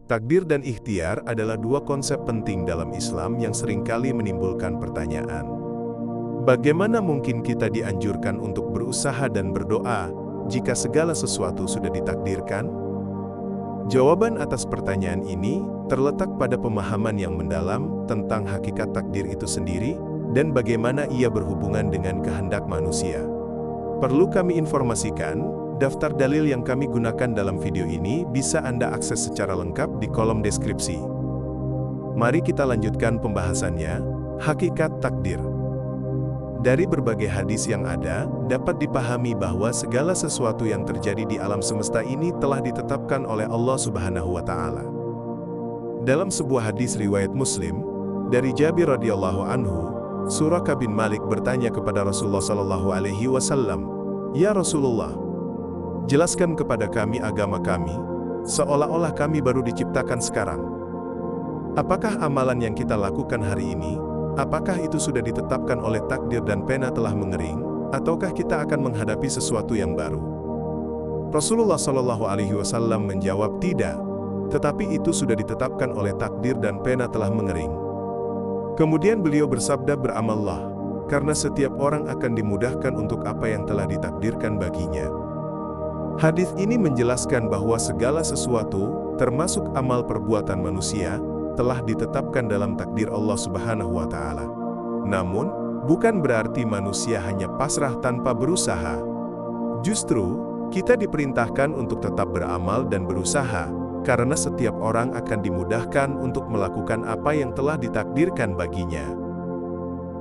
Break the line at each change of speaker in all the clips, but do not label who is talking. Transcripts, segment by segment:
Takdir dan ikhtiar adalah dua konsep penting dalam Islam yang seringkali menimbulkan pertanyaan. Bagaimana mungkin kita dianjurkan untuk berusaha dan berdoa jika segala sesuatu sudah ditakdirkan? Jawaban atas pertanyaan ini terletak pada pemahaman yang mendalam tentang hakikat takdir itu sendiri dan bagaimana ia berhubungan dengan kehendak manusia. Perlu kami informasikan, daftar dalil yang kami gunakan dalam video ini bisa Anda akses secara lengkap di kolom deskripsi. Mari kita lanjutkan pembahasannya, hakikat takdir. Dari berbagai hadis yang ada, dapat dipahami bahwa segala sesuatu yang terjadi di alam semesta ini telah ditetapkan oleh Allah Subhanahu wa Ta'ala. Dalam sebuah hadis riwayat Muslim, dari Jabir radhiyallahu anhu, Suraqah bin Malik bertanya kepada Rasulullah sallallahu alaihi wasallam, "Ya Rasulullah, jelaskan kepada kami agama kami, seolah-olah kami baru diciptakan sekarang. Apakah amalan yang kita lakukan hari ini, apakah itu sudah ditetapkan oleh takdir dan pena telah mengering, ataukah kita akan menghadapi sesuatu yang baru?" Rasulullah sallallahu alaihi wasallam menjawab, "Tidak, tetapi itu sudah ditetapkan oleh takdir dan pena telah mengering." Kemudian beliau bersabda, "Beramallah, karena setiap orang akan dimudahkan untuk apa yang telah ditakdirkan baginya." Hadis ini menjelaskan bahwa segala sesuatu, termasuk amal perbuatan manusia, telah ditetapkan dalam takdir Allah Subhanahu wa Ta'ala. Namun, bukan berarti manusia hanya pasrah tanpa berusaha. Justru, kita diperintahkan untuk tetap beramal dan berusaha, karena setiap orang akan dimudahkan untuk melakukan apa yang telah ditakdirkan baginya.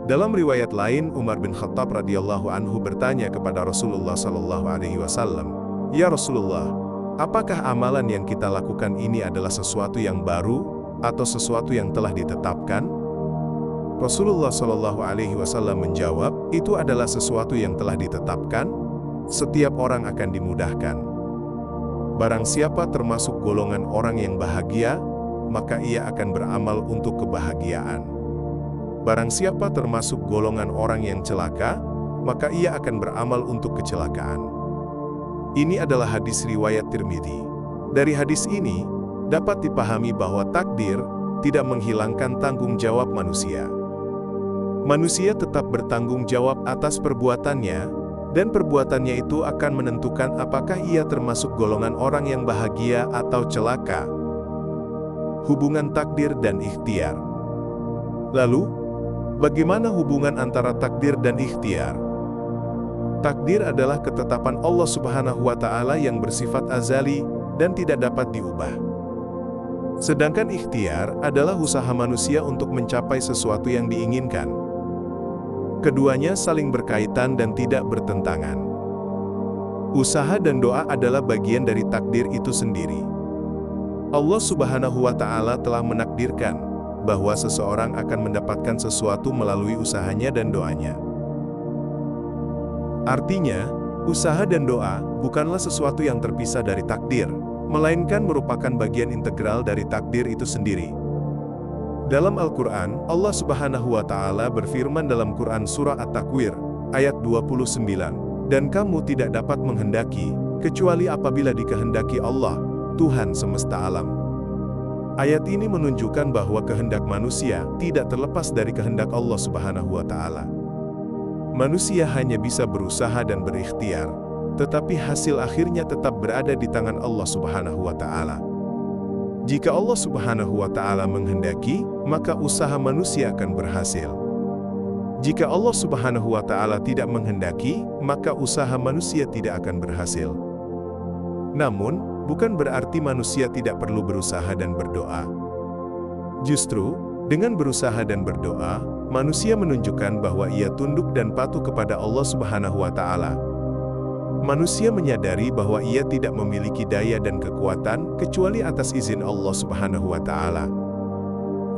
Dalam riwayat lain, Umar bin Khattab radhiyallahu anhu bertanya kepada Rasulullah sallallahu alaihi wasallam, "Ya Rasulullah, apakah amalan yang kita lakukan ini adalah sesuatu yang baru atau sesuatu yang telah ditetapkan?" Rasulullah sallallahu alaihi wasallam menjawab, "Itu adalah sesuatu yang telah ditetapkan. Setiap orang akan dimudahkan. Barang siapa termasuk golongan orang yang bahagia, maka ia akan beramal untuk kebahagiaan. Barang siapa termasuk golongan orang yang celaka, maka ia akan beramal untuk kecelakaan." Ini adalah hadis riwayat Tirmidzi. Dari hadis ini, dapat dipahami bahwa takdir tidak menghilangkan tanggung jawab manusia. Manusia tetap bertanggung jawab atas perbuatannya, dan perbuatannya itu akan menentukan apakah ia termasuk golongan orang yang bahagia atau celaka. Hubungan takdir dan ikhtiar. Lalu, bagaimana hubungan antara takdir dan ikhtiar? Takdir adalah ketetapan Allah Subhanahu wa Ta'ala yang bersifat azali dan tidak dapat diubah. Sedangkan ikhtiar adalah usaha manusia untuk mencapai sesuatu yang diinginkan. Keduanya saling berkaitan dan tidak bertentangan. Usaha dan doa adalah bagian dari takdir itu sendiri. Allah Subhanahu wa Ta'ala telah menakdirkan bahwa seseorang akan mendapatkan sesuatu melalui usahanya dan doanya. Artinya, usaha dan doa bukanlah sesuatu yang terpisah dari takdir, melainkan merupakan bagian integral dari takdir itu sendiri. Dalam Al-Quran, Allah Subhanahu wa Ta'ala berfirman dalam Quran Surah At-Takwir, ayat 29, "Dan kamu tidak dapat menghendaki, kecuali apabila dikehendaki Allah, Tuhan semesta alam." Ayat ini menunjukkan bahwa kehendak manusia tidak terlepas dari kehendak Allah Subhanahu wa Ta'ala. Manusia hanya bisa berusaha dan berikhtiar, tetapi hasil akhirnya tetap berada di tangan Allah Subhanahu wa Ta'ala. Jika Allah Subhanahu wa Ta'ala menghendaki, maka usaha manusia akan berhasil. Jika Allah Subhanahu wa Ta'ala tidak menghendaki, maka usaha manusia tidak akan berhasil. Namun, bukan berarti manusia tidak perlu berusaha dan berdoa. Justru, dengan berusaha dan berdoa, manusia menunjukkan bahwa ia tunduk dan patuh kepada Allah Subhanahu wa Ta'ala. Manusia menyadari bahwa ia tidak memiliki daya dan kekuatan kecuali atas izin Allah Subhanahu wa Ta'ala.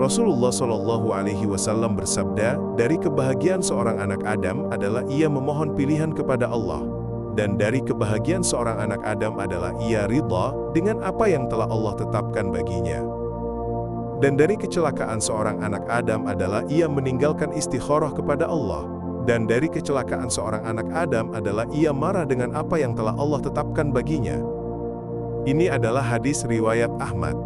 Rasulullah Shallallahu alaihi wasallam bersabda, "Dari kebahagiaan seorang anak Adam adalah ia memohon pilihan kepada Allah, dan dari kebahagiaan seorang anak Adam adalah ia ridha dengan apa yang telah Allah tetapkan baginya. Dan dari kecelakaan seorang anak Adam adalah ia meninggalkan istikharah kepada Allah. Dan dari kecelakaan seorang anak Adam adalah ia marah dengan apa yang telah Allah tetapkan baginya." Ini adalah hadis riwayat Ahmad.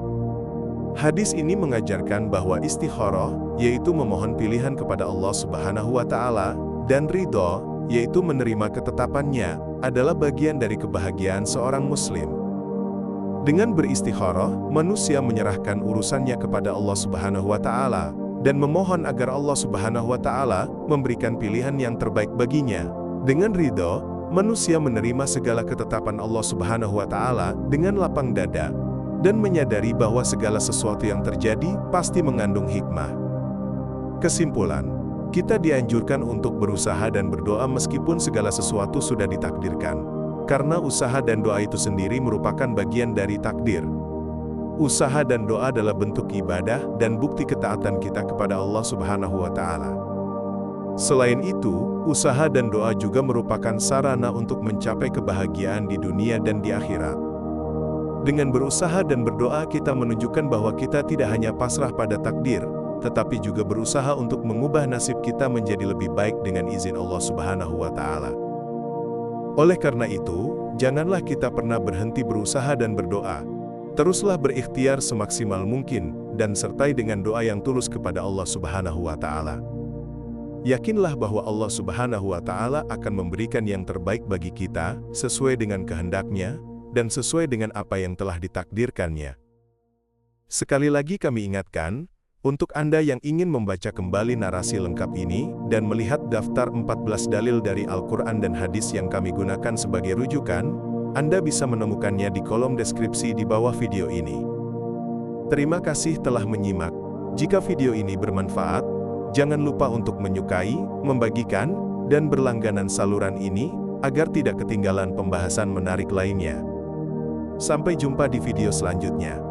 Hadis ini mengajarkan bahwa istikharah, yaitu memohon pilihan kepada Allah Subhanahu wa Ta'ala, dan ridho, yaitu menerima ketetapannya, adalah bagian dari kebahagiaan seorang Muslim. Dengan beristikharah, manusia menyerahkan urusannya kepada Allah Subhanahu wa Ta'ala, dan memohon agar Allah Subhanahu wa Ta'ala memberikan pilihan yang terbaik baginya. Dengan ridho, manusia menerima segala ketetapan Allah Subhanahu wa Ta'ala dengan lapang dada, dan menyadari bahwa segala sesuatu yang terjadi pasti mengandung hikmah. Kesimpulan, kita dianjurkan untuk berusaha dan berdoa meskipun segala sesuatu sudah ditakdirkan, karena usaha dan doa itu sendiri merupakan bagian dari takdir. Usaha dan doa adalah bentuk ibadah dan bukti ketaatan kita kepada Allah Subhanahu wa Ta'ala. Selain itu, usaha dan doa juga merupakan sarana untuk mencapai kebahagiaan di dunia dan di akhirat. Dengan berusaha dan berdoa kita menunjukkan bahwa kita tidak hanya pasrah pada takdir, tetapi juga berusaha untuk mengubah nasib kita menjadi lebih baik dengan izin Allah Subhanahu wa Ta'ala. Oleh karena itu, janganlah kita pernah berhenti berusaha dan berdoa. Teruslah berikhtiar semaksimal mungkin, dan sertai dengan doa yang tulus kepada Allah Subhanahu wa Ta'ala. Yakinlah bahwa Allah Subhanahu wa Ta'ala akan memberikan yang terbaik bagi kita, sesuai dengan kehendak-Nya, dan sesuai dengan apa yang telah ditakdirkannya. Sekali lagi kami ingatkan, untuk Anda yang ingin membaca kembali narasi lengkap ini, dan melihat daftar 14 dalil dari Al-Quran dan hadis yang kami gunakan sebagai rujukan, Anda bisa menemukannya di kolom deskripsi di bawah video ini. Terima kasih telah menyimak. Jika video ini bermanfaat, jangan lupa untuk menyukai, membagikan, dan berlangganan saluran ini, agar tidak ketinggalan pembahasan menarik lainnya. Sampai jumpa di video selanjutnya.